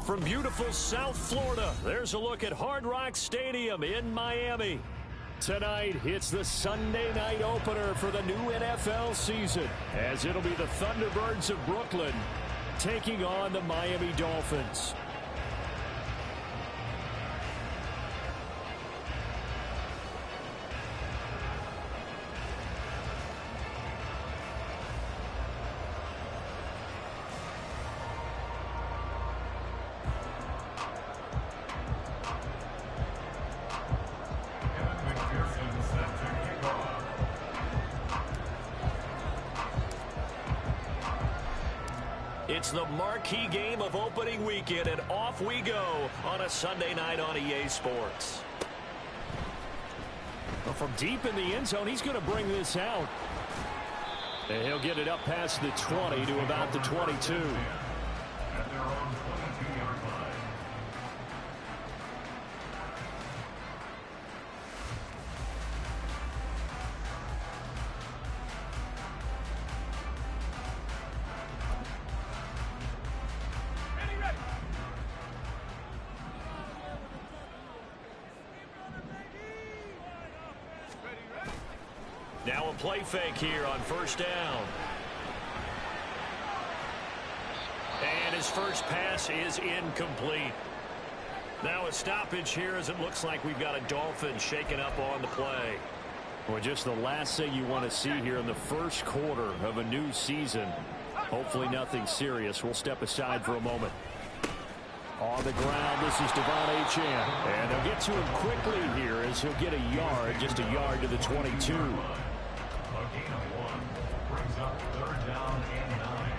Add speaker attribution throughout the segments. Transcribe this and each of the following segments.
Speaker 1: From beautiful South Florida, there's a look at Hard Rock Stadium in Miami. Tonight, it's the Sunday night opener for the new NFL season, as it'll be the Thunderbirds of Brooklyn taking on the Miami Dolphins. It's the marquee game of opening weekend, and off we go on a Sunday night on EA Sports. Well, from deep in the end zone, he's going to bring this out. And he'll get it up past the 20 to about the 22.
Speaker 2: At their own 22-yard line.
Speaker 1: Now a play fake here on first down. And his first pass is incomplete. Now a stoppage here as it looks like we've got a Dolphin shaken up on the play. Well, just the last thing you want to see here in the first quarter of a new season. Hopefully nothing serious. We'll step aside for a moment. On the ground, this is Devon Achane. And they'll get to him quickly here as he'll get a yard, just a yard to the 22.
Speaker 2: A gain of 1 brings up third down and 9.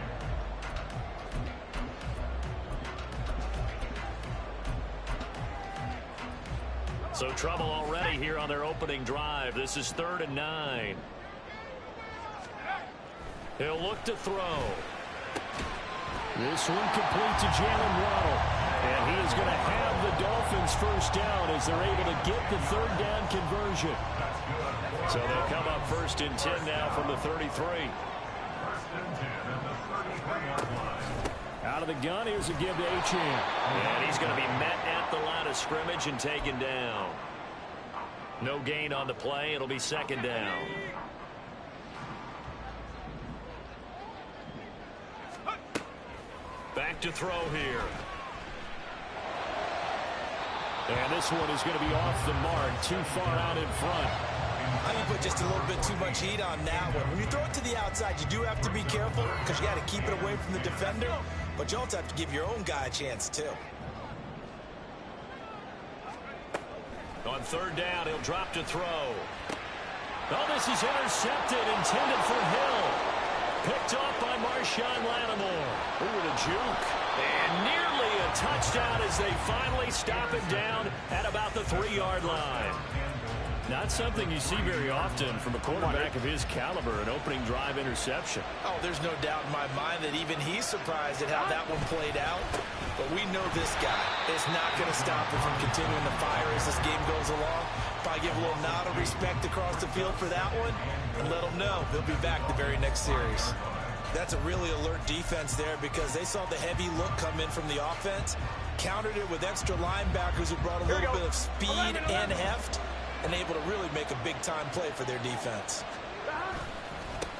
Speaker 1: So trouble already here on their opening drive. This is 3rd and 9. He'll look to throw. This one complete to Jalen Waddle. And he is going to have the Dolphins first down as they're able to get the 3rd down conversion. So they'll come up 1st and 10 now from the 33.
Speaker 2: 1st and 10 at the 33-yard line.
Speaker 1: Out of the gun, here's a give to Achane. And he's going to be met at the line of scrimmage and taken down. No gain on the play. It'll be 2nd down. Back to throw here. And this one is going to be off the mark, too far out in front.
Speaker 3: I think you put just a little bit too much heat on that one. When you throw it to the outside, you do have to be careful because you got to keep it away from the defender, but you also have to give your own guy a chance, too.
Speaker 1: On 3rd down, he'll drop to throw. Oh, this is intercepted, intended for Hill. Picked off by Marshawn Lattimore. Ooh, the juke. And nearly a touchdown as they finally stop it down at about the 3-yard line. Not something you see very often from a quarterback of his caliber, an opening drive interception.
Speaker 3: Oh, there's no doubt in my mind that even he's surprised at how that one played out. But we know this guy is not going to stop him from continuing to fire as this game goes along. Probably give a little nod of respect across the field for that one and let him know he'll be back the very next series. That's a really alert defense there because they saw the heavy look come in from the offense, countered it with extra linebackers who brought a little bit of speed and heft, and able to really make a big-time play for their defense.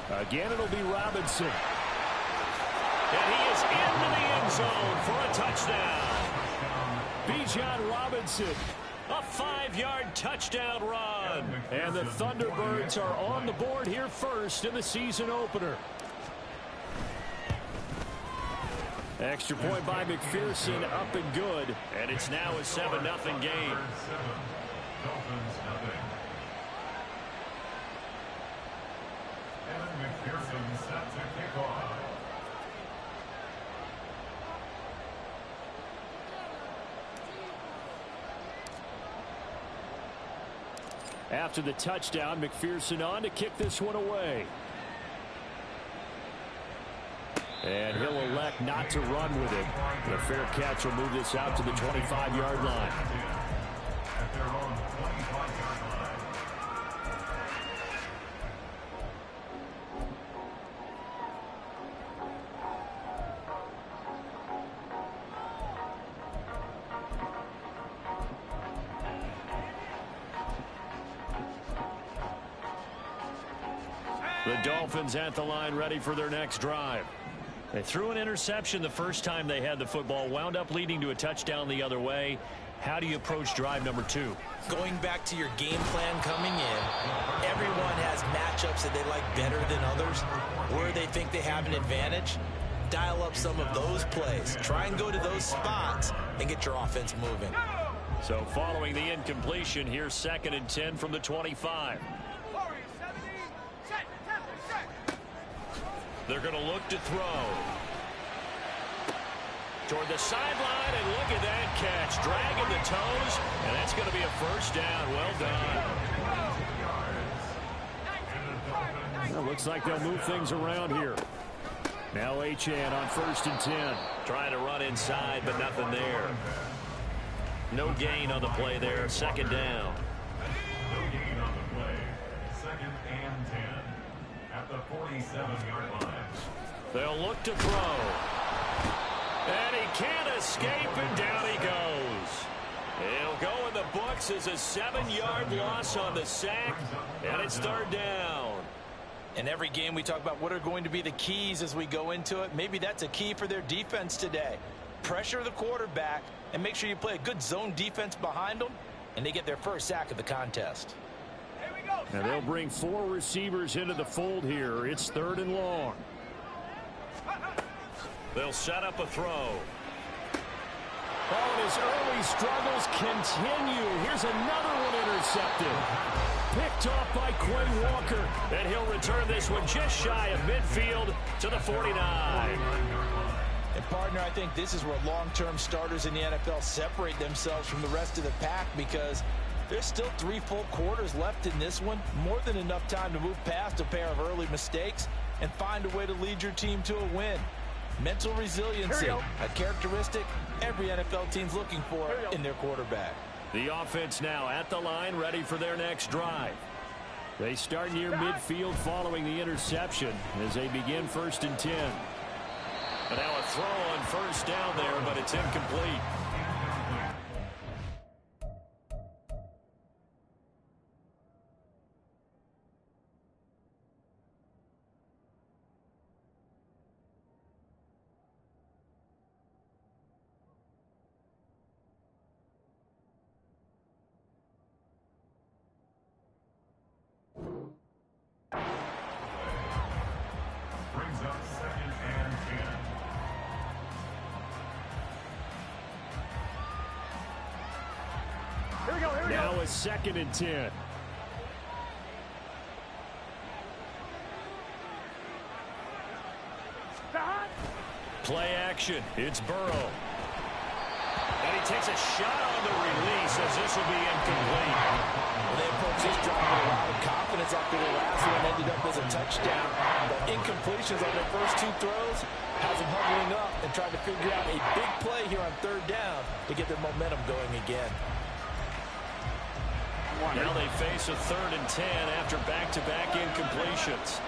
Speaker 1: Again, it'll be Robinson. And he is into the end zone for a touchdown. Bijan Robinson, a 5-yard touchdown run. And the Thunderbirds are on the board here first in the season opener. Extra point by McPherson, up and good. And it's now a 7-0 game.
Speaker 2: Dolphins nothing. And McPherson set to kick off.
Speaker 1: After the touchdown, McPherson on to kick this one away. And he'll elect not to run with it. The fair catch will move this out to the 25-yard line.
Speaker 2: At their own 25-yard line.
Speaker 1: The Dolphins at the line ready for their next drive. They threw an interception the first time they had the football, wound up leading to a touchdown the other way. How do you approach drive number 2?
Speaker 3: Going back to your game plan coming in, everyone has matchups that they like better than others, where they think they have an advantage. Dial up some of those plays. Try and go to those spots and get your offense moving.
Speaker 1: So following the incompletion, here's 2nd and 10 from the 25. They're going to look to throw. Toward the sideline, and look at that catch. Dragging the toes, and that's going to be a first down. Well done. Well, looks like they'll move things around here. Now Achane on 1st and 10. Trying to run inside, but nothing there. No gain on the play there. 2nd down.
Speaker 2: No gain on the play. 2nd and 10 at the 47-yard line.
Speaker 1: They'll look to throw. And he can't escape, and down he goes. He'll go in the books as a 7-yard loss on the sack, and it's 3rd down.
Speaker 3: In every game we talk about what are going to be the keys as we go into it. Maybe that's a key for their defense today. Pressure the quarterback and make sure you play a good zone defense behind them, and they get their first sack of the contest.
Speaker 1: And they'll bring 4 receivers into the fold here. It's 3rd and long. They'll set up a throw. Oh, and his early struggles continue. Here's another one intercepted. Picked off by Quay Walker. And he'll return this one just shy of midfield to the 49.
Speaker 3: And, partner, I think this is where long-term starters in the NFL separate themselves from the rest of the pack, because there's still 3 full quarters left in this one. More than enough time to move past a pair of early mistakes and find a way to lead your team to a win. Mental resiliency, a characteristic every NFL team's looking for in their quarterback.
Speaker 1: The offense now at the line, ready for their next drive. They start near midfield following the interception as they begin 1st and 10. And now a throw on 1st down there, but it's incomplete.
Speaker 2: Brings up 2nd and 10.
Speaker 1: Now a 2nd and 10. Play action. It's Burrow. And he takes a shot on the release as this will be incomplete.
Speaker 3: Well, they approach this drive with a lot of confidence after the last one ended up as a touchdown. But incompletions on their first 2 throws has them huddling up and trying to figure out a big play here on 3rd down to get their momentum going again.
Speaker 1: Now they face a 3rd and 10 after back-to-back incompletions.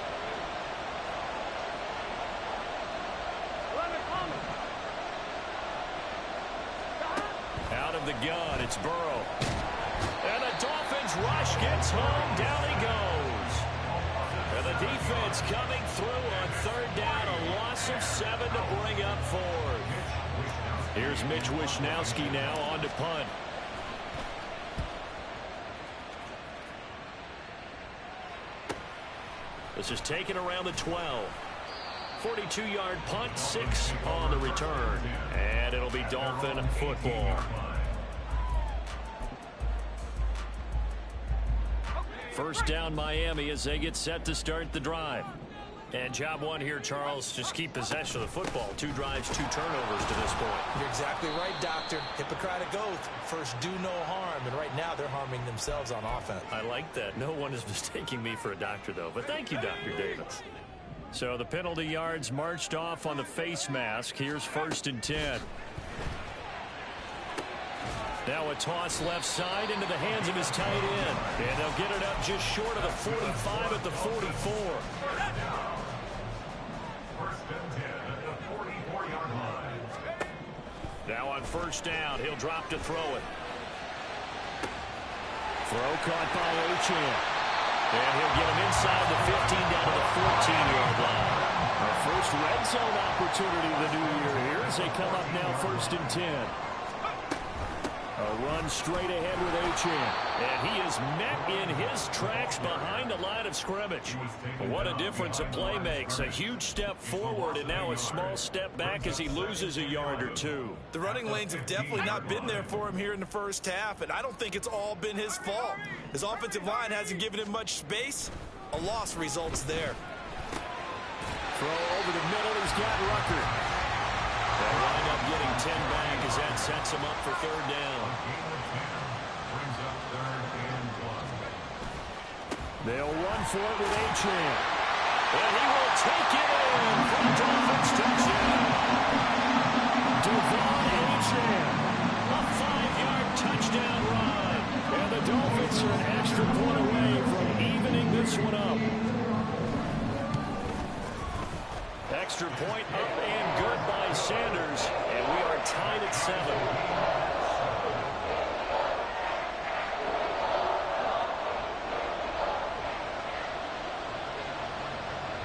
Speaker 1: Out of the gun, it's Burrow. And the Dolphins rush gets home. Down he goes. And the defense coming through on 3rd down. A loss of 7 to bring up 4th. Here's Mitch Wishnowski now on to punt. This is taken around the 12. 42-yard punt, 6 on the return. And it'll be Dolphin football. First down Miami as they get set to start the drive. And job 1 here, Charles, just keep possession of the football. 2 drives, 2 turnovers to this point.
Speaker 3: You're exactly right, Doctor. Hippocratic oath. First, do no harm. And right now, they're harming themselves on offense.
Speaker 1: I like that. No one is mistaking me for a doctor, though. But thank you, Dr. Davis. So the penalty yards marched off on the face mask. Here's 1st and 10. Now a toss left side into the hands of his tight end. And they'll get it up just short of the 45 at the 44. Now on 1st down, he'll drop to throw it. Throw caught by Achane. And he'll get him inside the 15 down to the 14-yard line. Our first red zone opportunity of the new year here as they come up now 1st and 10. A run straight ahead with Achane. And he is met in his tracks behind the line of scrimmage. What a difference a play makes. A huge step forward and now a small step back as he loses a yard or two.
Speaker 3: The running lanes have definitely not been there for him here in the first half, and I don't think it's all been his fault. His offensive line hasn't given him much space. A loss results there.
Speaker 1: Throw over the middle. He's got Rucker. They'll wind up getting 10 back as that sets him up for 3rd down. They'll run for it with Achane. And he will take it in for the Dolphins touchdown. Devon Achane. A 5-yard touchdown run. And the Dolphins are an extra point away from evening this one up. Extra point up and good by Sanders. And we are tied at 7.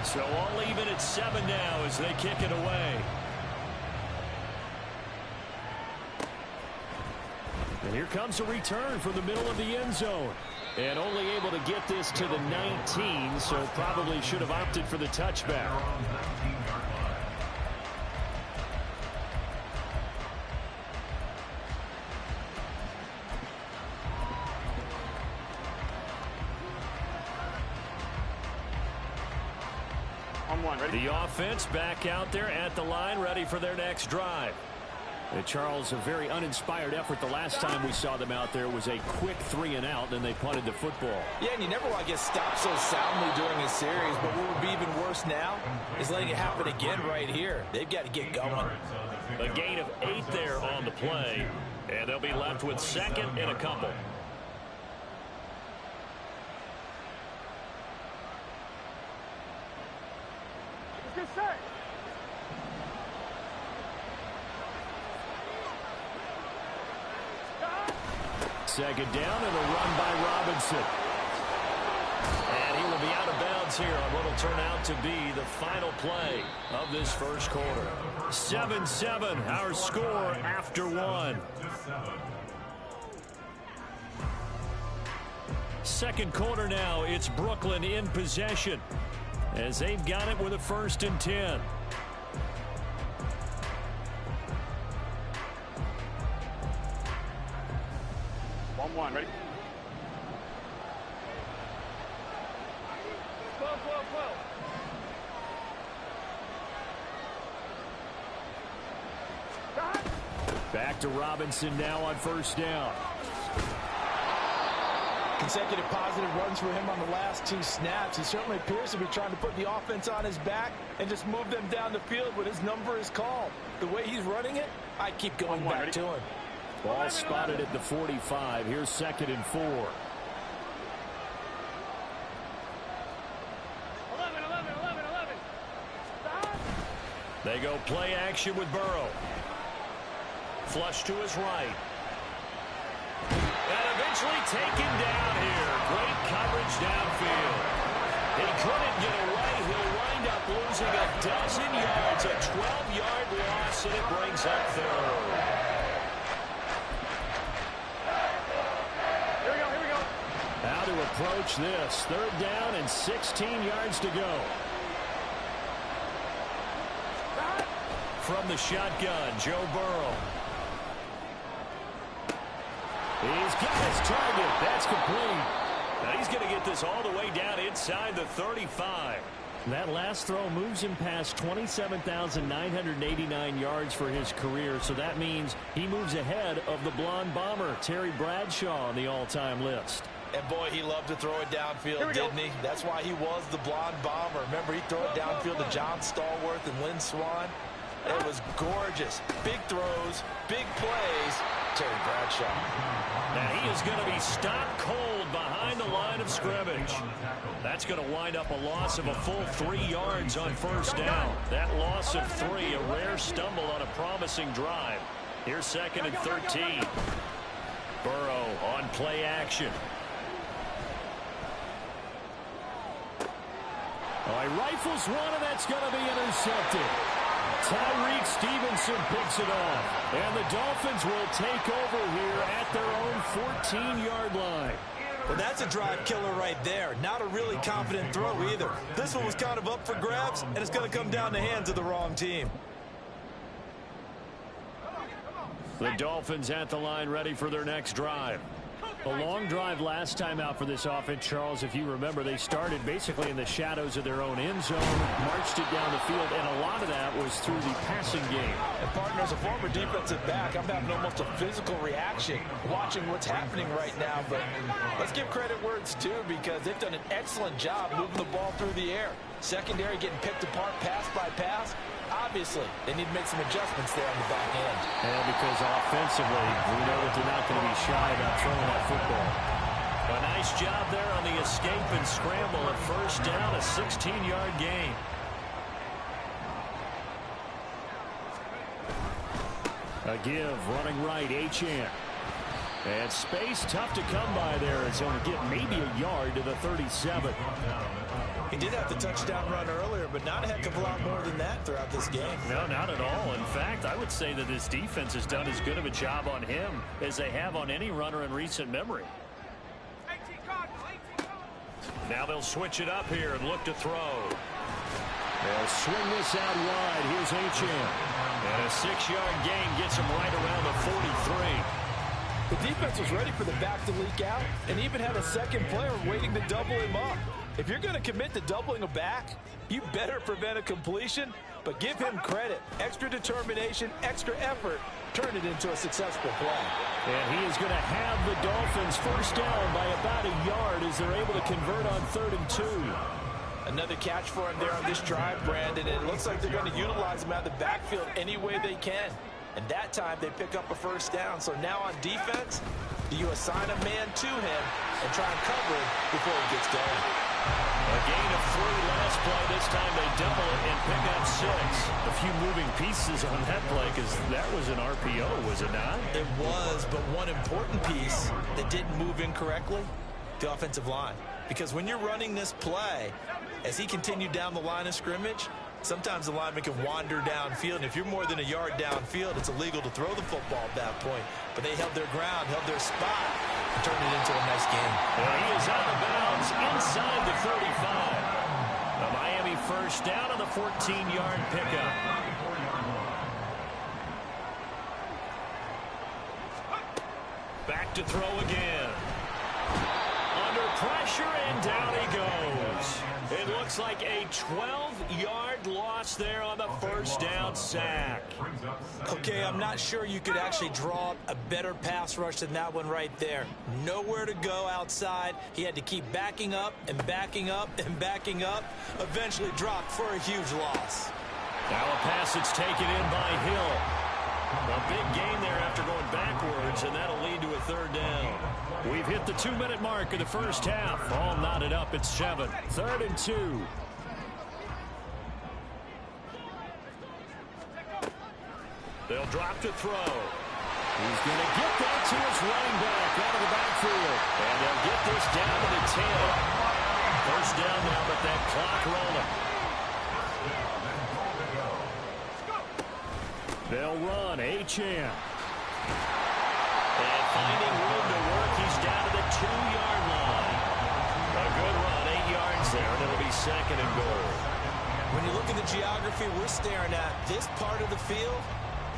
Speaker 1: So all even at 7 now as they kick it away. And here comes a return from the middle of the end zone. And only able to get this to the 19, so probably should have opted for the touchback. The offense back out there at the line, ready for their next drive. And Charles, a very uninspired effort the last time we saw them out there was a quick 3-and-out, and they punted the football.
Speaker 3: Yeah, and you never want to get stopped so soundly during a series, but what would be even worse now is letting it happen again right here. They've got to get going.
Speaker 1: A gain of 8 there on the play, and they'll be left with 2nd and a couple.
Speaker 4: Good set.
Speaker 1: Second down and a run by Robinson. And he will be out of bounds here on what will turn out to be the final play of this first quarter. 7-7, our score after 1. Second quarter now, it's Brooklyn in possession as they've got it with a 1st and 10.
Speaker 4: One, ready? Flow.
Speaker 1: Back to Robinson now on 1st down.
Speaker 3: Consecutive positive runs for him on the last 2 snaps. He certainly appears to be trying to put the offense on his back and just move them down the field when his number is called. The way he's running it, I keep going back to him.
Speaker 1: Ball spotted at the 45. Here's 2nd and 4.
Speaker 4: 11.
Speaker 1: They go play action with Burrow. Flush to his right. And eventually taken down here. Great coverage downfield. He couldn't get away. He'll wind up losing a dozen yards. A 12-yard loss, and it brings up 3rd. How to approach this. 3rd down and 16 yards to go. From the shotgun, Joe Burrow. He's got his target. That's complete. Now he's going to get this all the way down inside the 35. That last throw moves him past 27,989 yards for his career, so that means he moves ahead of the blonde bomber, Terry Bradshaw, on the all-time list.
Speaker 3: And boy, he loved to throw it downfield, didn't he? That's why he was the blonde bomber. Remember, he'd throw it downfield to John Stallworth and Lynn Swann. It was gorgeous. Big throws, big plays. Terry Bradshaw.
Speaker 1: Now he is going to be stopped cold behind the line of scrimmage. That's going to wind up a loss of a full 3 yards on 1st down. That loss of 3, a rare stumble on a promising drive. Here's 2nd and 13. Burrow on play action. Oh, he rifles one, and that's going to be intercepted. Tyreek Stevenson picks it off. And the Dolphins will take over here at their own 14-yard line.
Speaker 3: Well, that's a drive killer right there. Not a really confident throw either. This one was kind of up for grabs, and it's going to come down the hands of the wrong team.
Speaker 1: The Dolphins at the line ready for their next drive. A long drive last time out for this offense, Charles. If you remember, they started basically in the shadows of their own end zone, marched it down the field, and a lot of that was through the passing game.
Speaker 3: And partner, as a former defensive back, I'm having almost a physical reaction watching what's happening right now. But let's give credit where it's due, because they've done an excellent job moving the ball through the air. Secondary getting picked apart pass by pass. Obviously, they need to make some adjustments there on the back end.
Speaker 1: And because offensively, we know that they're not going to be shy about throwing that football. A nice job there on the escape and scramble. A first down, a 16-yard gain. A give, running right, Achane. And space tough to come by there. It's going to get maybe a yard to the 37.
Speaker 3: He did have the touchdown run earlier, but not a heck of a lot more than that throughout this game.
Speaker 1: No, not at all. In fact, I would say that this defense has done as good of a job on him as they have on any runner in recent memory. Now they'll switch it up here and look to throw. They'll swing this out wide. Here's Achane. And a 6-yard gain gets him right around the 43.
Speaker 3: The defense was ready for the back to leak out and even had a second player waiting to double him up. If you're going to commit to doubling a back, you better prevent a completion, but give him credit. Extra determination, extra effort, turn it into a successful play.
Speaker 1: And he is going to have the Dolphins first down by about a yard as they're able to convert on 3rd and 2.
Speaker 3: Another catch for him there on this drive, Brandon, and it looks like they're going to utilize him out of the backfield any way they can. And that time they pick up a first down. So now on defense, do you assign a man to him and try and cover him before he gets going?
Speaker 1: A gain of 3 last play. This time they double it and pick up 6. A few moving pieces on that play because that was an RPO, was it not?
Speaker 3: It was, but one important piece that didn't move incorrectly, the offensive line. Because when you're running this play, as he continued down the line of scrimmage, sometimes the lineman can wander downfield, and if you're more than a yard downfield, it's illegal to throw the football at that point. But they held their ground, held their spot, and turned it into a nice game.
Speaker 1: Well, he is out of bounds inside the 35. The Miami first down on the 14-yard pickup. Back to throw again. Under pressure, and down he goes. It looks like a 12-yard loss there on the first down sack.
Speaker 3: Okay, I'm not sure you could actually draw a better pass rush than that one right there. Nowhere to go outside. He had to keep backing up and backing up and backing up. Eventually dropped for a huge loss.
Speaker 1: Now a pass that's taken in by Hill. A big gain there after going backwards, and that'll lead to a 3rd down. We've hit the 2-minute mark of the first half. All knotted up at 7. 3rd and 2. They'll drop to throw. He's going to get that to his running back out of the backfield. And they'll get this down to the 10. First down now, but that clock rolling. They'll run. Achane. And finding room to work, he's down to the 2-yard line. A good run, 8 yards there, and it'll be 2nd and goal.
Speaker 3: When you look at the geography we're staring at, this part of the field,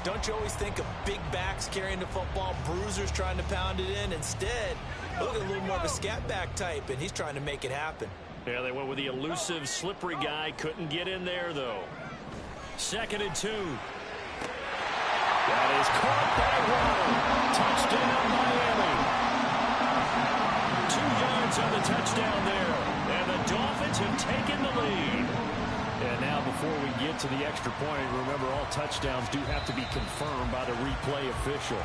Speaker 3: don't you always think of big backs carrying the football, bruisers trying to pound it in? Instead, look at a little more of a scat back type, and he's trying to make it happen.
Speaker 1: Yeah, they went with the elusive, slippery guy. Couldn't get in there, though. 2nd and 2. That is caught by Waddle. Touchdown, Miami. 2 yards on the touchdown there. And the Dolphins have taken the lead. And now before we get to the extra point, remember all touchdowns do have to be confirmed by the replay official.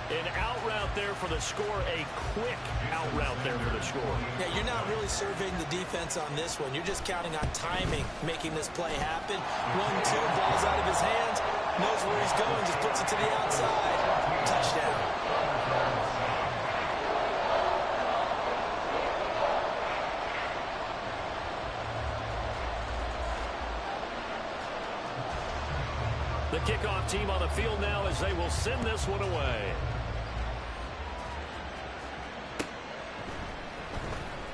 Speaker 1: An out route there for the score, a quick out route there for the score.
Speaker 3: Yeah, you're not really surveying the defense on this one. You're just counting on timing, making this play happen. 1-2, ball's out of his hands, knows where he's going, just puts it to the outside. Touchdown.
Speaker 1: The kickoff team on the field now as they will send this one away.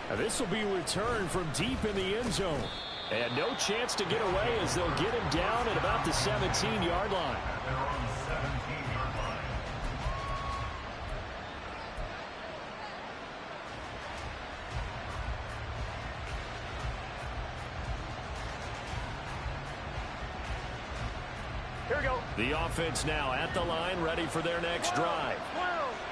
Speaker 1: Now this will be returned from deep in the end zone. And no chance to get away as they'll get him down at about the 17-yard line.
Speaker 2: They're on the 17-yard line.
Speaker 4: Here we go.
Speaker 1: The offense now at the line, ready for their next drive.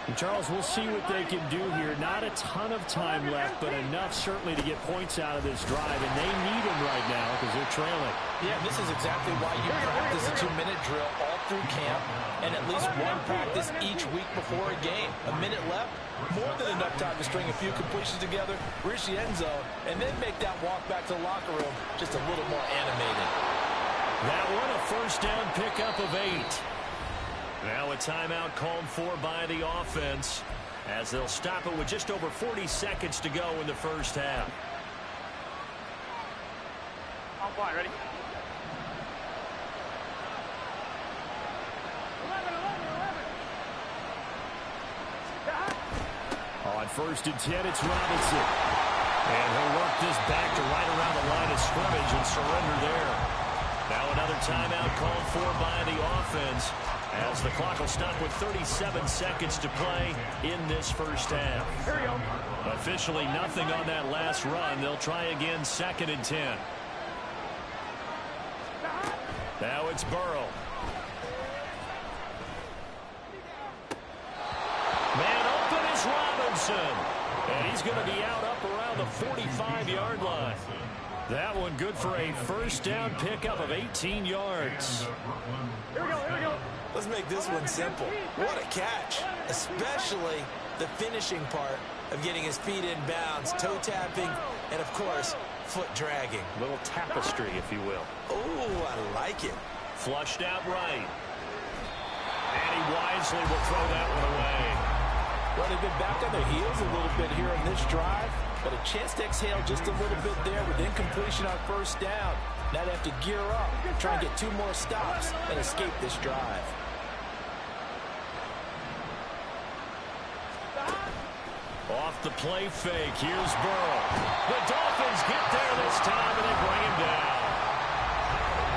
Speaker 1: And Charles, we'll see what they can do here. Not a ton of time left, but enough certainly to get points out of this drive, and they need them right now because they're trailing.
Speaker 3: Yeah, this is exactly why you practice a 2-minute drill all through camp and at least one practice each week before a game. A minute left, more than enough time to string a few completions together, reach the end zone, and then make that walk back to the locker room just a little more animated.
Speaker 1: That one, a first down pickup of 8. Now a timeout called for by the offense as they'll stop it with just over 40 seconds to go in the first half.
Speaker 4: I'm fine. Ready? 11.
Speaker 1: On first and 10, it's Robinson. And he'll work this back to right around the line of scrimmage and surrender there. Now another timeout called for by the offense as the clock will stop with 37 seconds to play in this first half.
Speaker 4: Here we go.
Speaker 1: Officially nothing on that last run. They'll try again, 2nd and 10. Now it's Burrow. Man open is Robinson. And he's going to be out up around the 45-yard line. That one good for a first down pickup of 18 yards.
Speaker 4: Here we go. Here we go.
Speaker 3: Let's make this one simple. What a catch, especially the finishing part of getting his feet in bounds, toe tapping, and of course, foot dragging.
Speaker 1: A little tapestry, if you will.
Speaker 3: Oh, I like it.
Speaker 1: Flushed out right. And he wisely will throw that one away.
Speaker 3: Well, they've been back on their heels a little bit here on this drive, but a chance to exhale just a little bit there with incompletion on first down. Now they have to gear up, try and get 2 more stops and escape this drive.
Speaker 1: Off the play fake, here's Burrow. The Dolphins get there this time, and they bring him down.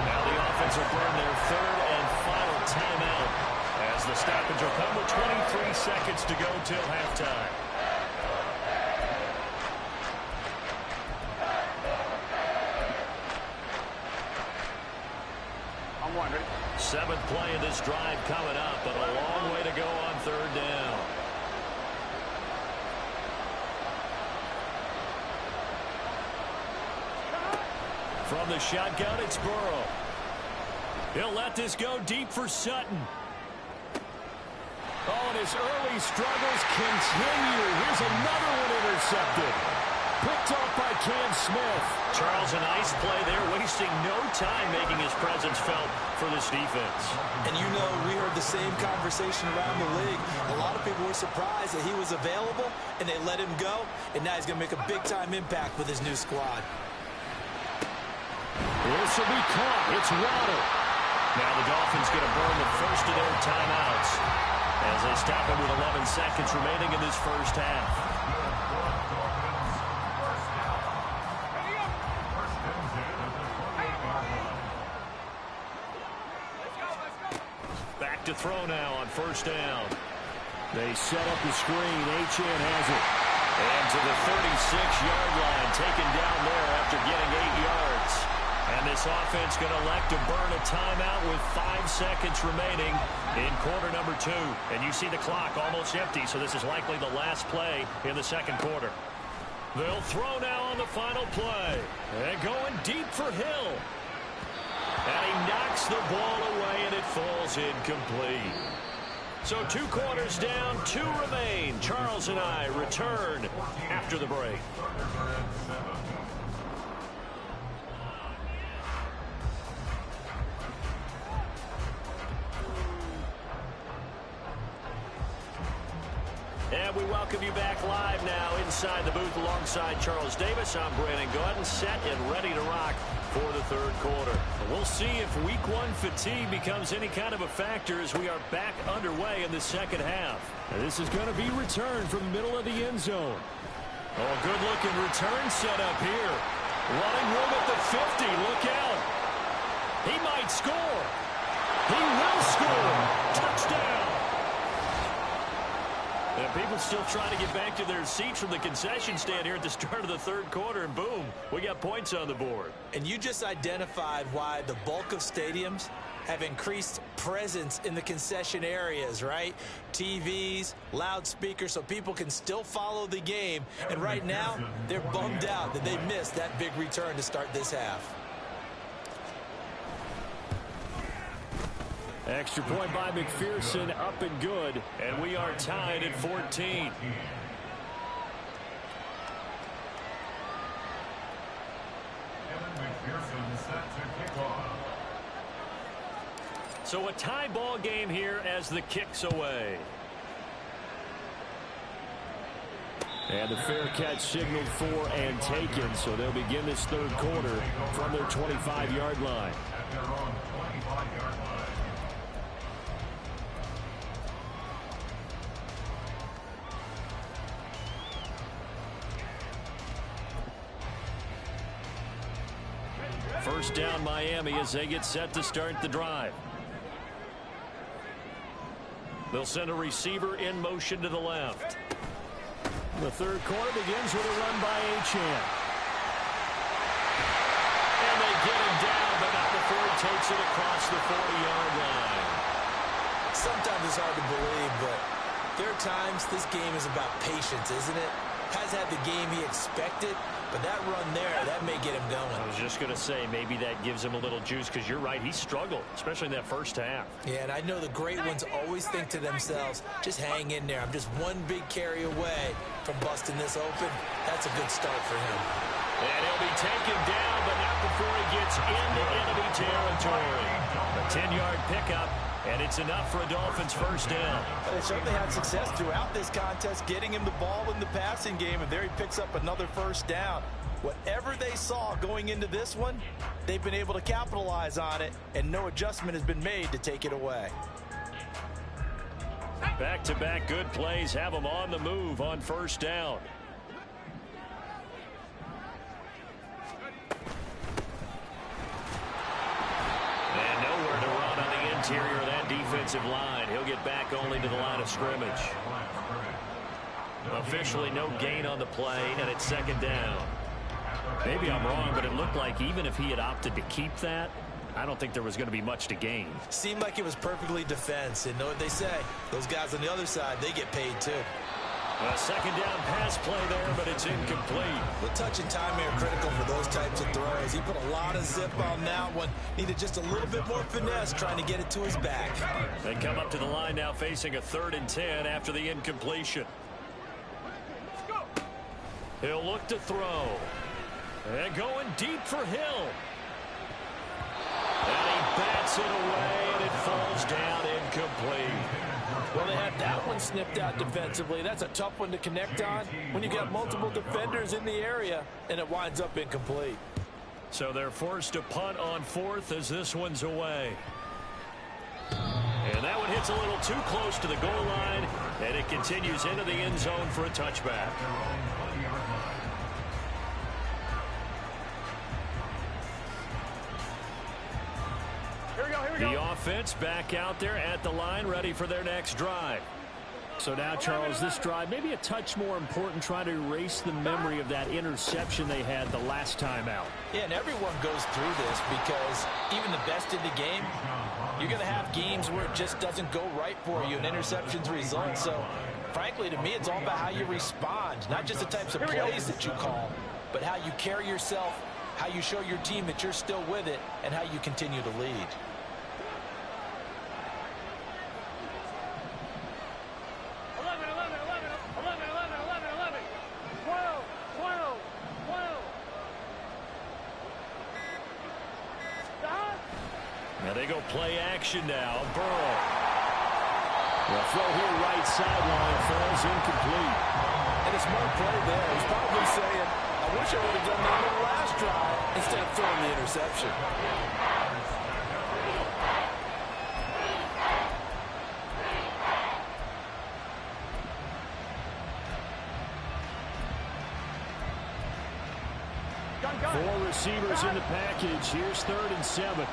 Speaker 1: Now the offense will burn their 3rd and final timeout as the stoppage will come with 23 seconds to go till halftime.
Speaker 4: I'm one. Ready?
Speaker 1: 7th play of this drive coming up, but a long way to go on 3rd down. From the shotgun, it's Burrow. He'll let this go deep for Sutton. Oh, and his early struggles continue. Here's another one intercepted. Picked off by Cam Smith. Charles, a nice play there, wasting no time making his presence felt for this defense.
Speaker 3: And you know, we heard the same conversation around the league. A lot of people were surprised that he was available, and they let him go, and now he's going to make a big-time impact with his new squad.
Speaker 1: This will be caught. It's Waddle. Now the Dolphins going to burn the first of their timeouts as they stop it with 11 seconds remaining in this first half. Back to throw now on first down. They set up the screen. Achane has it. And to the 36-yard line, taken down there after getting 8 yards. And this offense going to elect to burn a timeout with 5 seconds remaining in quarter number 2. And you see the clock almost empty, so this is likely the last play in the second quarter. They'll throw now on the final play. And going deep for Hill. And he knocks the ball away, and it falls incomplete. So 2 quarters down, 2 remain. Charles and I return after the break. And we welcome you back live now inside the booth alongside Charles Davis. I'm Brandon Gordon, set and ready to rock for the third quarter. We'll see if week one fatigue becomes any kind of a factor as we are back underway in the second half.
Speaker 5: And this is going to be returned from the middle of the end zone.
Speaker 1: Oh, good-looking return set up here. Running room at the 50. Look out. He might score. He will score. Touchdown. And people still trying to get back to their seats from the concession stand here at the start of the third quarter, and boom, we got points on the board.
Speaker 3: And you just identified why the bulk of stadiums have increased presence in the concession areas, right? TVs, loudspeakers, so people can still follow the game. And right now, they're bummed out that they missed that big return to start this half.
Speaker 1: Extra point by McPherson, up and good, and we are tied at 14.
Speaker 2: McPherson set to kick off.
Speaker 1: So a tie ball game here as the kick's away.
Speaker 5: And the fair catch signaled for and taken, so they'll begin this third quarter from their 25-yard line.
Speaker 2: At their own 25-yard line.
Speaker 1: First down Miami as they get set to start the drive. They'll send a receiver in motion to the left.
Speaker 5: The third quarter begins with a run by Achane.
Speaker 1: And they get him down, but not before he takes it across the 40-yard line.
Speaker 3: Sometimes it's hard to believe, but there are times this game is about patience, isn't it? Has had the game he expected, but that run there, that may get him going.
Speaker 1: I was just going to say, maybe that gives him a little juice, because you're right, he struggled, especially in that first half.
Speaker 3: Yeah, and I know the great ones always think to themselves, just hang in there. I'm just one big carry away from busting this open. That's a good start for him.
Speaker 1: And he'll be taken down, but not before he gets into enemy territory. A 10-yard pickup, and it's enough for a Dolphins first down.
Speaker 3: They certainly had success throughout this contest, getting him the ball in the passing game, and there he picks up another first down. Whatever they saw going into this one, they've been able to capitalize on it, and no adjustment has been made to take it away.
Speaker 1: Back-to-back good plays have them on the move on first down. And nowhere to run on the interior of that defensive line. He'll get back only to the line of scrimmage. Officially no gain on the play, and it's second down. Maybe I'm wrong, but it looked like even if he had opted to keep that, I don't think there was going to be much to gain.
Speaker 3: Seemed like it was perfectly defense, and know what they say. Those guys on the other side, they get paid too.
Speaker 1: A second down pass play there, but it's incomplete.
Speaker 3: The touch and timing are critical for those types of throws. He put a lot of zip on that one. Needed just a little bit more finesse trying to get it to his back.
Speaker 1: They come up to the line now facing a 3rd and 10 after the incompletion. He'll look to throw. And going deep for Hill. And he bats it away, and it falls down incomplete.
Speaker 6: Well, they had that one snipped out defensively. That's a tough one to connect on when you got multiple defenders in the area, and it winds up incomplete.
Speaker 1: So they're forced to punt on 4th as this one's away. And that one hits a little too close to the goal line, and it continues into the end zone for a touchback. The offense back out there at the line, ready for their next drive.
Speaker 5: So now, Charles, this drive maybe a touch more important, trying to erase the memory of that interception they had the last time out.
Speaker 6: Yeah, and everyone goes through this because even the best in the game, you're going to have games where it just doesn't go right for you and interceptions result. So, frankly, to me, it's all about how you respond, not just the types of plays that you call, but how you carry yourself, how you show your team that you're still with it, and how you continue to lead.
Speaker 4: 12.
Speaker 1: Now they go play action now. Burrow.
Speaker 5: The throw here right sideline falls incomplete.
Speaker 6: And a smart play there. He's probably saying, I wish I would have done that on the last drive instead of throwing the interception.
Speaker 5: Four receivers in the package. Here's 3rd and 7.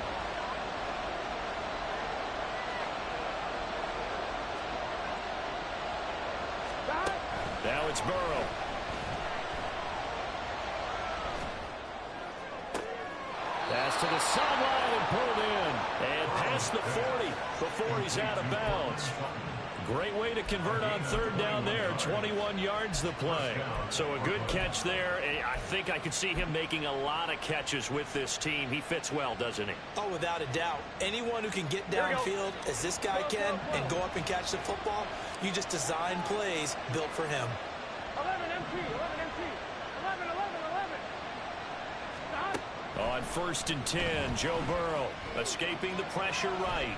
Speaker 5: Now it's Burrow. Pass to the sideline and pulled in. And past the 40 before he's out of bounds. Great way to convert on 3rd down there. 21 yards the play. So a good catch there. I think I could see him making a lot of catches with this team. He fits well, doesn't he?
Speaker 6: Oh, without a doubt. Anyone who can get downfield, as this guy can, and go up and catch the football, you just design plays built for him.
Speaker 4: 11 MT, 11 MT, 11, 11, 11.
Speaker 1: On 1st and 10, Joe Burrow escaping the pressure right.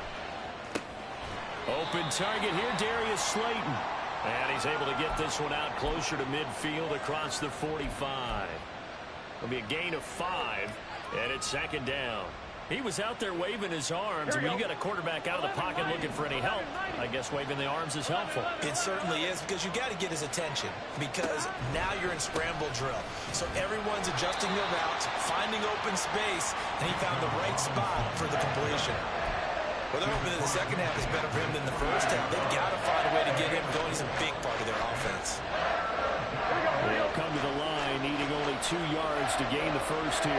Speaker 1: Open target here, Darius Slayton. And he's able to get this one out closer to midfield across the 45. It'll be a gain of 5, and it's 2nd down. He was out there waving his arms. When you got a quarterback out of the pocket looking for any help, I guess waving the arms is helpful.
Speaker 6: It certainly is, because you got to get his attention, because now you're in scramble drill. So everyone's adjusting their routes, finding open space, and he found the right spot for the completion. Well, they're hoping that the second half is better for him than the first half. They've got to find a way to get him going. He's a big part of their offense.
Speaker 5: They'll come to the line, needing only 2 yards to gain the first here.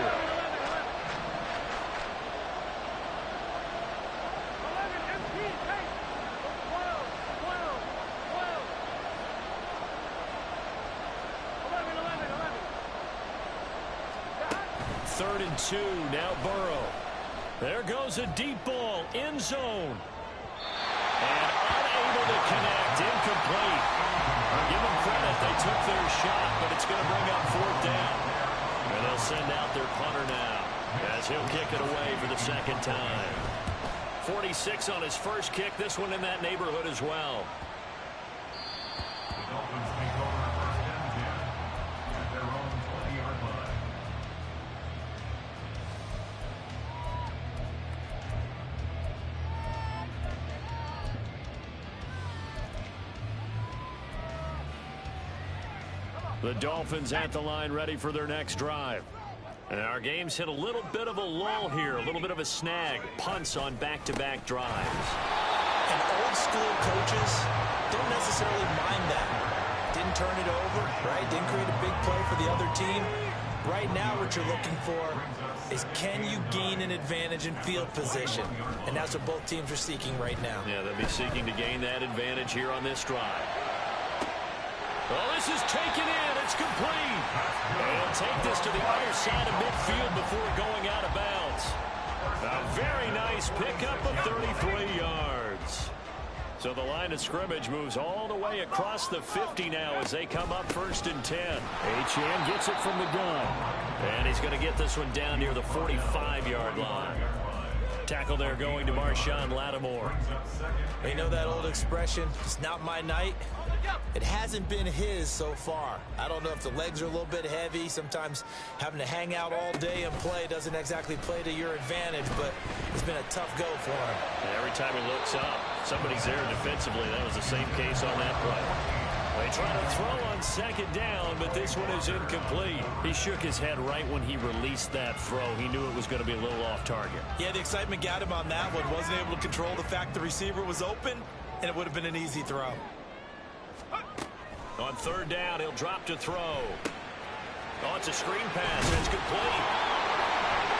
Speaker 4: 11 MT, take. 12, 12, 12. 11, 11, 11.
Speaker 1: 3rd and 2, now Burrow. There goes a deep ball, end zone. And unable to connect, incomplete. I'll give them credit, they took their shot, but it's going to bring up 4th down. And they'll send out their punter now, as he'll kick it away for the 2nd time. 46 on his first kick, this one in that neighborhood as well.
Speaker 2: The Dolphins take over 1st and 10 at their own 20-yard line.
Speaker 1: The Dolphins at the line ready for their next drive. And our game's hit a little bit of a lull here, a little bit of a snag. Punts on back-to-back drives.
Speaker 6: And old school coaches don't necessarily mind that. Didn't turn it over, right? Didn't create a big play for the other team. Right now what you're looking for is, can you gain an advantage in field position? And that's what both teams are seeking right now.
Speaker 1: Yeah, they'll be seeking to gain that advantage here on this drive. Well, this is taken in. It's complete. And take this to the other side of midfield before going out of bounds. A very nice pickup of 33 yards. So the line of scrimmage moves all the way across the 50 now as they come up 1st and 10.
Speaker 5: Achane gets it from the gun.
Speaker 1: And he's going to get this one down near the 45-yard line. Tackle there going to Marshawn Lattimore.
Speaker 6: You know that old expression, it's not my night? It hasn't been his so far. I don't know if the legs are a little bit heavy. Sometimes having to hang out all day and play doesn't exactly play to your advantage, but it's been a tough go for him.
Speaker 1: And every time he looks up, somebody's there defensively. That was the same case on that play. They try to throw on 2nd down, but this one is incomplete. He shook his head right when he released that throw. He knew it was going to be a little off target.
Speaker 6: Yeah, the excitement got him on that one. Wasn't able to control the fact the receiver was open, and it would have been an easy throw.
Speaker 1: On 3rd down, he'll drop to throw. Oh, it's a screen pass. It's complete.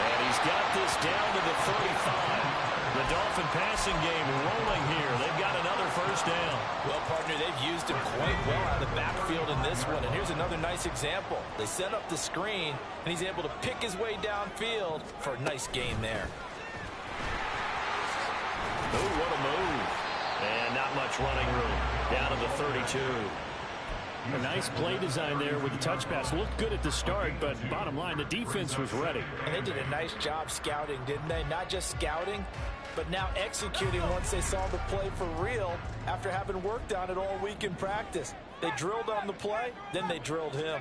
Speaker 1: And he's got this down to the 35. The Dolphin passing game rolling here. They've got another 1st down.
Speaker 6: Well, partner, they've used him quite well out of the backfield in this one. And here's another nice example. They set up the screen, and he's able to pick his way downfield for a nice gain there.
Speaker 1: Oh, what a move. And not much running room. Down to the 32.
Speaker 5: A nice play design there with the touch pass. Looked good at the start, but bottom line, the defense was ready.
Speaker 6: And they did a nice job scouting, didn't they? Not just scouting, but now executing once they saw the play for real after having worked on it all week in practice. They drilled on the play, then they drilled him.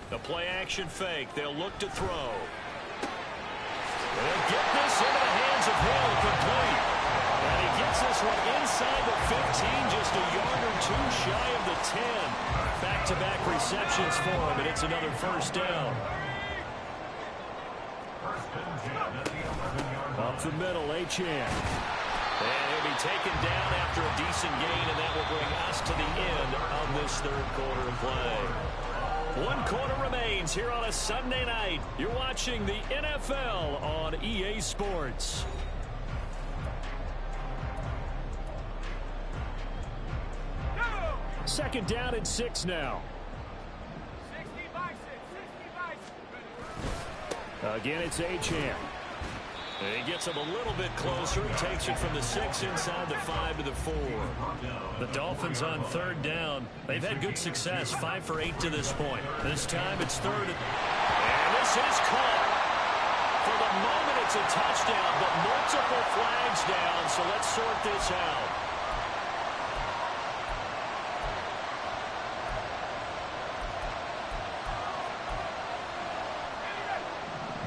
Speaker 1: The play-action fake. They'll look to throw. They'll get this into the hands of Hill, complete. And he gets this one inside the 15, just a yard or two shy of the 10. Back-to-back receptions for him, and it's another first down. Up the middle, Achane. And he'll be taken down after a decent gain, and that will bring us to the end of this third quarter of play. 1 quarter remains here on a Sunday night. You're watching the NFL on EA Sports. Second down and 6 now.
Speaker 4: 60 by 6.
Speaker 1: Again, it's Achane. He gets him a little bit closer. He takes it from the 6 inside the 5 to the 4. The Dolphins on third down. They've had good success, 5 for 8 to this point. This time it's third. And this is caught. For the moment, it's a touchdown, but multiple flags down, so let's sort this out.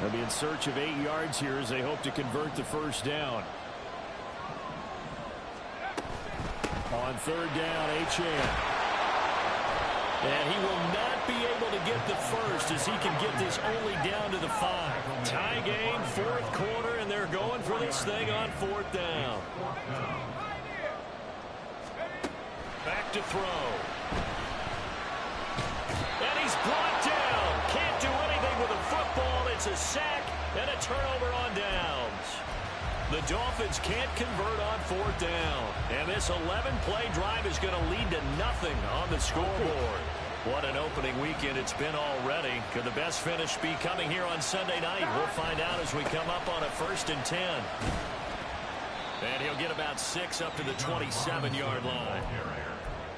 Speaker 1: They'll be in search of 8 yards here as they hope to convert the first down. On third down, Achane. And he will not be able to get the first as he can get this only down to the 5. Tie game, fourth quarter, and they're going for this thing on fourth down. Back to throw. And he's brought down. Can't do anything with a football. It's a sack and a turnover on downs. The Dolphins can't convert on fourth down. And this 11-play drive is going to lead to nothing on the scoreboard. What an opening weekend it's been already. Could the best finish be coming here on Sunday night? We'll find out as we come up on a 1st and 10. And he'll get about 6 up to the 27-yard line.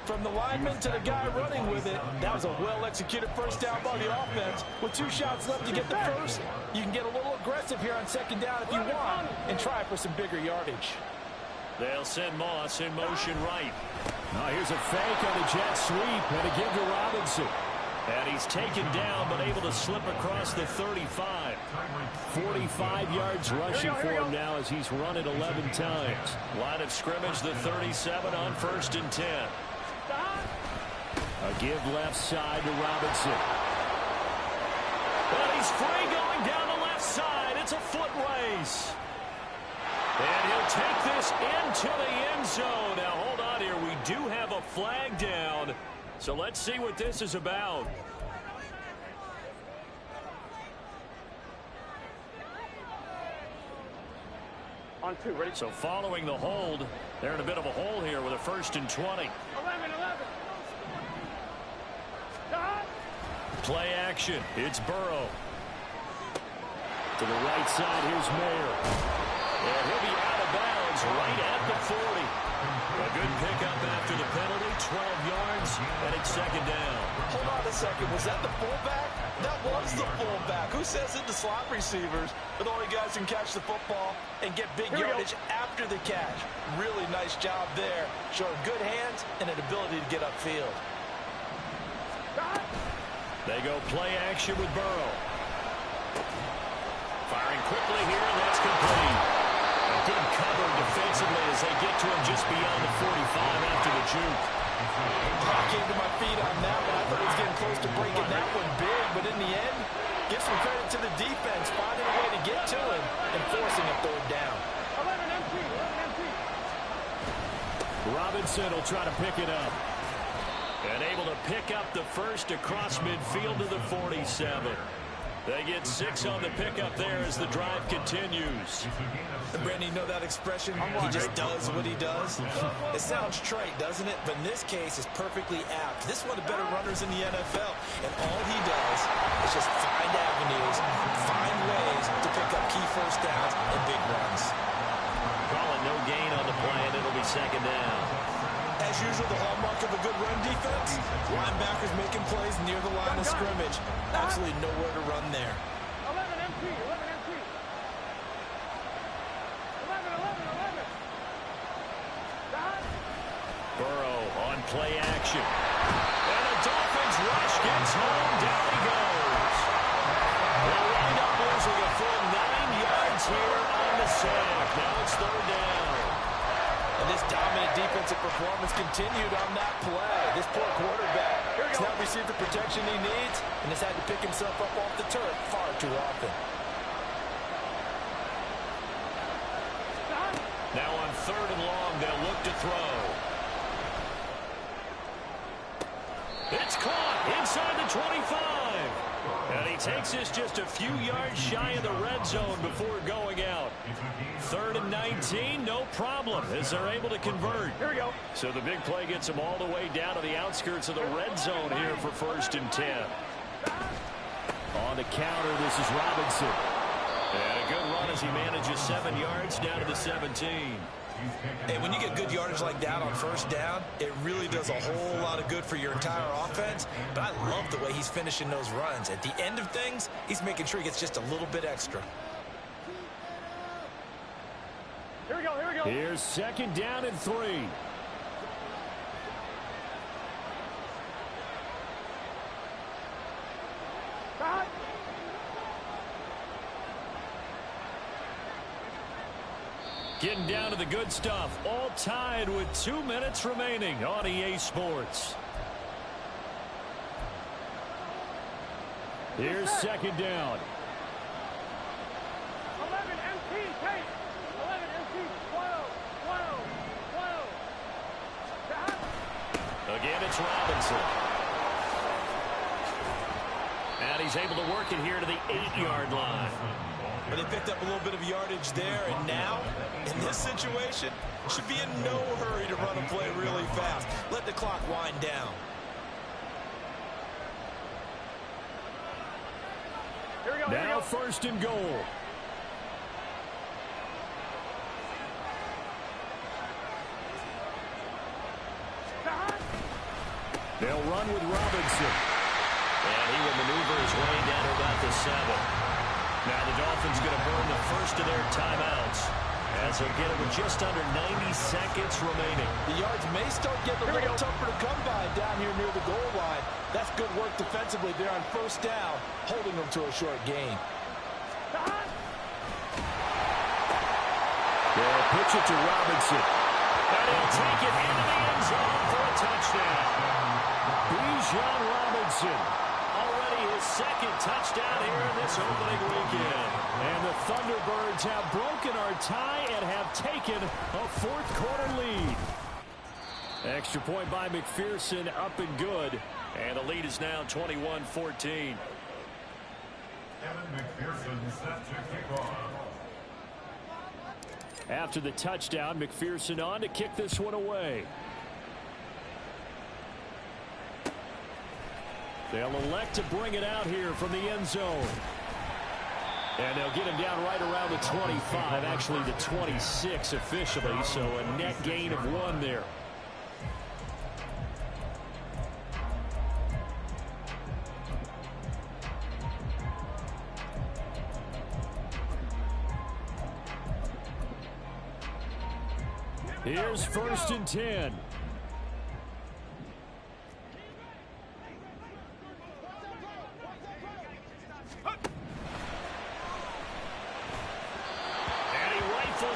Speaker 6: From the lineman to the guy running with it, that was a well-executed first down by the offense. With 2 shots left to get the first, you can get a little aggressive here on second down if you want and try for some bigger yardage.
Speaker 1: They'll send Moss in motion right. Now here's a fake on the jet sweep and a give to Robinson. And he's taken down but able to slip across the 35. 45 yards rushing for him now as he's run it 11 times. Line of scrimmage, the 37 on 1st and 10. A give left side to Robinson. But he's free going down the left side. It's a foot race. And he'll take this into the end zone. Now, hold on here. We do have a flag down. So let's see what this is about.
Speaker 4: On 2, ready?
Speaker 1: So following the hold, they're in a bit of a hole here with a 1st and 20.
Speaker 4: 11.
Speaker 1: Play action. It's Burrow. To the right side, here's Mayer. And he'll be out of bounds right at the 40. A good pickup after the penalty, 12 yards, and it's second down.
Speaker 6: Hold on a second. Was that the fullback? That was the fullback. Who says it to slot receivers? But the only guys who can catch the football and get big yardage after the catch. Really nice job there. Showing good hands and an ability to get upfield.
Speaker 1: They go play action with Burrow. Firing quickly here, and that's complete. A good cover defensively as they get to him just beyond the 45 after the juke.
Speaker 6: I came to my feet on that one. I thought he was getting close to breaking that one big, but in the end, give some credit to the defense, finding a way to get to him and forcing a third down.
Speaker 4: 11 empty.
Speaker 1: Robinson will try to pick it up. And able to pick up the first across midfield to the 47. They get 6 on the pickup there as the drive continues.
Speaker 6: Brandon, you know that expression? He just does what he does. It sounds trite, doesn't it? But in this case, it's perfectly apt. This is one of the better runners in the NFL. And all he does is just find avenues, find ways to pick up key first downs and big runs.
Speaker 1: Calling no gain on the play, and it'll be second down.
Speaker 6: As usual, the hallmark of a good run defense, linebackers making plays near the line of scrimmage. Absolutely nowhere to run there.
Speaker 4: 11 empty. 11.
Speaker 1: Burrow on play action. And the Dolphins rush gets home. Down he goes. a sack. Now it's third down.
Speaker 6: And this dominant defensive performance continued on that play. This poor quarterback has not received the protection he needs and has had to pick himself up off the turf far too often.
Speaker 1: Now on third and long, they'll look to throw. It's caught inside the 25. And he takes this just a few yards shy of the red zone before going out. 3rd and 19, no problem, as they're able to convert.
Speaker 4: Here we go.
Speaker 1: So the big play gets them all the way down to the outskirts of the red zone here for 1st and 10. On the counter, this is Robinson. And a good run as he manages 7 yards down to the 17.
Speaker 3: Hey, when you get good yardage like that on 1st down, it really does a whole lot of good for your entire offense. But I love the way he's finishing those runs. At the end of things, he's making sure he gets just a little bit extra.
Speaker 4: Here we go, here we go.
Speaker 1: Here's 2nd down and 3.
Speaker 4: Cut.
Speaker 1: Getting down to the good stuff. All tied with 2 minutes remaining on EA Sports. Here's 2nd down.
Speaker 4: 11 MT, take. 11 MT, 12, 12, 12. Cut.
Speaker 1: Again, it's Robinson. And he's able to work it here to the 8-yard line.
Speaker 3: But they picked up a little bit of yardage there, and now, in this situation, should be in no hurry to run a play really fast. Let the clock wind down.
Speaker 4: Here we go,
Speaker 1: Now 1st and goal.
Speaker 4: Cut.
Speaker 1: They'll run with Robinson. And he will maneuver his way down to about the 7. Now the Dolphins going to burn the first of their timeouts as they'll get it with just under 90 seconds remaining.
Speaker 6: The yards may start getting a little tougher to come by down here near the goal line. That's good work defensively there on 1st down, holding them to a short gain.
Speaker 4: Cut.
Speaker 1: They'll pitch it to Robinson. And he'll take it into the end zone for a touchdown. Bijan Robinson. Already his 2nd touchdown here in this opening weekend. And the Thunderbirds have broken our tie and have taken a 4th quarter lead. Extra point by McPherson, up and good. And the lead is now 21-14.
Speaker 2: Kevin McPherson set to kick off.
Speaker 1: After the touchdown, McPherson on to kick this one away. They'll elect to bring it out here from the end zone. And they'll get him down right around the 25, actually the 26 officially, so a net gain of 1 there. Here's 1st and 10.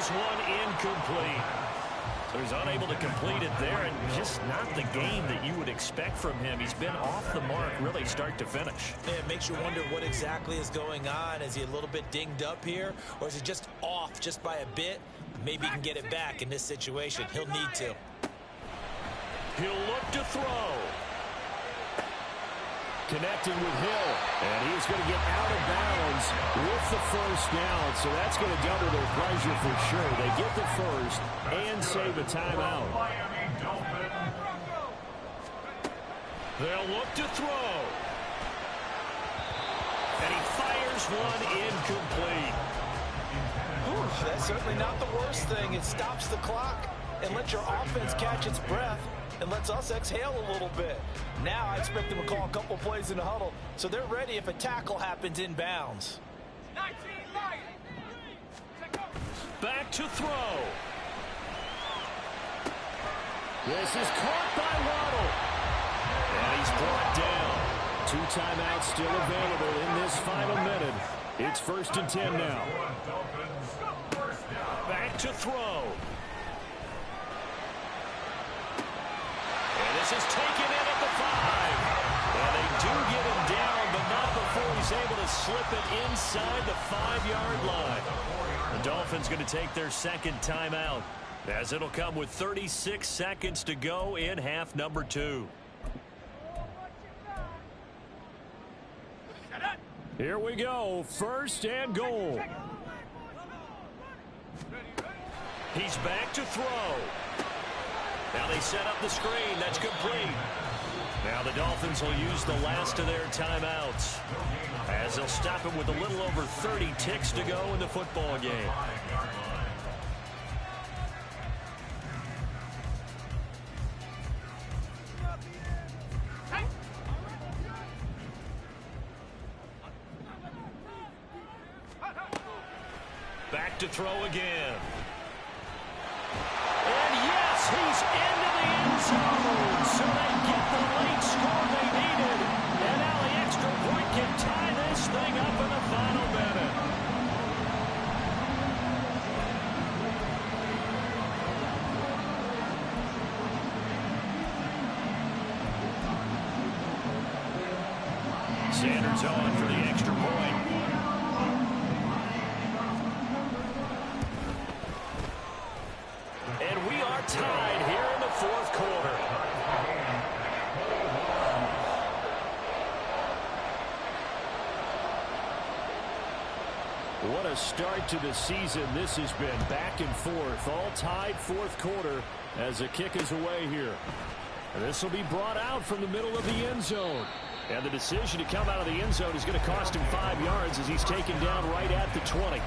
Speaker 1: One incomplete. So he's unable to complete it there, and just not the game that you would expect from him. He's been off the mark really start to finish.
Speaker 3: Yeah, it makes you wonder what exactly is going on. Is he a little bit dinged up here, or is he just off just by a bit? Maybe he can get it back in this situation. He'll need to.
Speaker 1: He'll look to throw. Connecting with Hill, and he's going to get out of bounds with the 1st down, so that's going to double their pleasure for sure. They get the 1st and save a timeout. They'll look to throw. And he fires one incomplete.
Speaker 6: Ooh, that's certainly not the worst thing. It stops the clock and lets your offense catch its breath and lets us exhale a little bit. Now I expect them to call a couple plays in the huddle, so they're ready if a tackle happens inbounds.
Speaker 1: Back to throw. This is caught by Waddle. And he's brought down. 2 timeouts still available in this final minute. It's 1st and 10 now. to throw. And this is taken in at the 5. And they do get him down, but not before he's able to slip it inside the 5-yard line. The Dolphins going to take their second timeout, as it'll come with 36 seconds to go in half number 2. Here we go, first and goal. He's back to throw. Now they set up the screen. That's complete. Now the Dolphins will use the last of their timeouts, as they'll stop it with a little over 30 ticks to go in the football game. Back to throw again. And yes, he's into the end zone. So they get the late score they needed. And now the extra point can tie this thing up in the final minute. Sanders on for the extra point. And we are tied here in the fourth quarter. What a start to the season this has been. Back and forth, all tied fourth quarter as the kick is away here. And this will be brought out from the middle of the end zone. And the decision to come out of the end zone is going to cost him 5 yards as he's taken down right at the 20.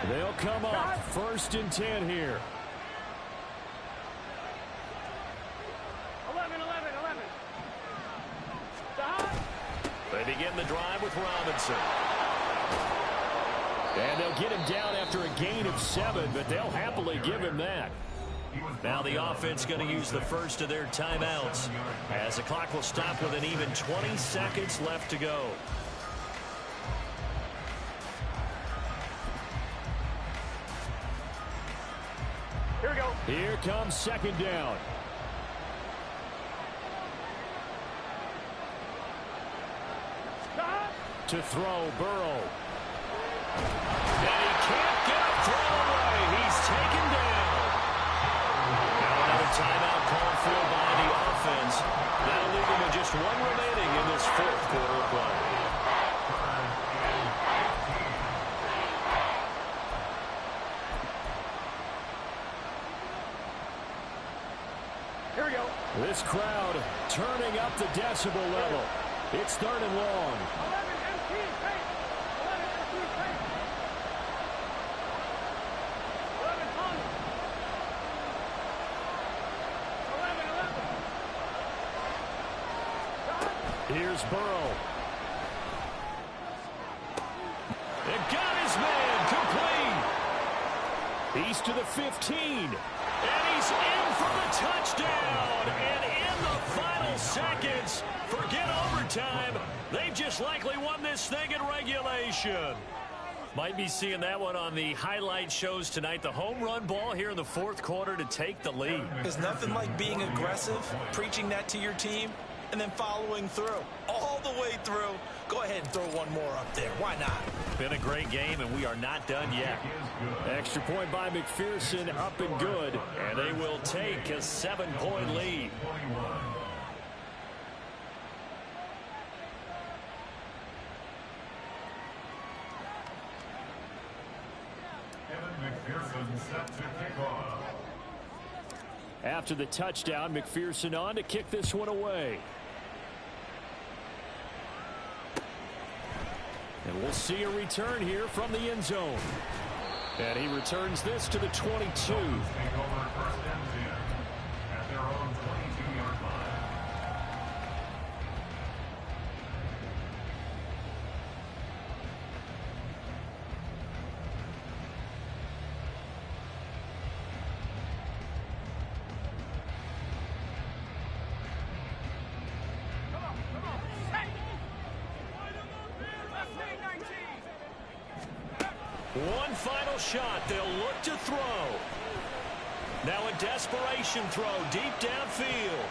Speaker 1: They'll come up first and 10 here.
Speaker 4: 11.
Speaker 1: They begin the drive with Robinson. And they'll get him down after a gain of 7, but they'll happily give him that. Now the offense going to use the first of their timeouts, as the clock will stop with an even 20 seconds left to go.
Speaker 4: Here we go.
Speaker 1: Here comes second down. To throw, Burrow. And he can't get a throw away. He's taken down. Now another timeout called for by the offense. That'll leave them with just one remaining in this fourth quarter of play.
Speaker 4: Here we go.
Speaker 1: This crowd turning up the decibel level. It's third and long.
Speaker 4: 11 MT, take. 11 MT, take. 11 Thomas. 11.
Speaker 1: Here's Burrow. It got his man complete. He's to the 15. And he's in for the touchdown. And in the final seconds, forget overtime. They've just likely won this thing in regulation. Might be seeing that one on the highlight shows tonight. The home run ball here in the fourth quarter to take the lead.
Speaker 3: There's nothing like being aggressive, preaching that to your team, and then following through. All the way through. Go ahead and throw one more up there. Why not?
Speaker 1: Been a great game, and we are not done yet. Extra point by McPherson, up and good. And they will take a 7-point lead. After the touchdown, McPherson on to kick this one away. And we'll see a return here from the end zone. And he returns this to the 22. One final shot. They'll look to throw. Now a desperation throw deep downfield.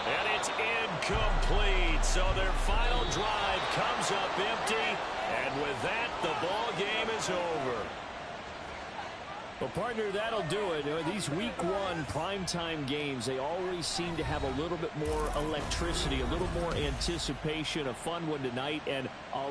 Speaker 1: And it's incomplete. So their final drive comes up empty. And with that, the ball game is over.
Speaker 5: Well, partner, that'll do it. These week one primetime games, they always seem to have a little bit more electricity, a little more anticipation, a fun one tonight, and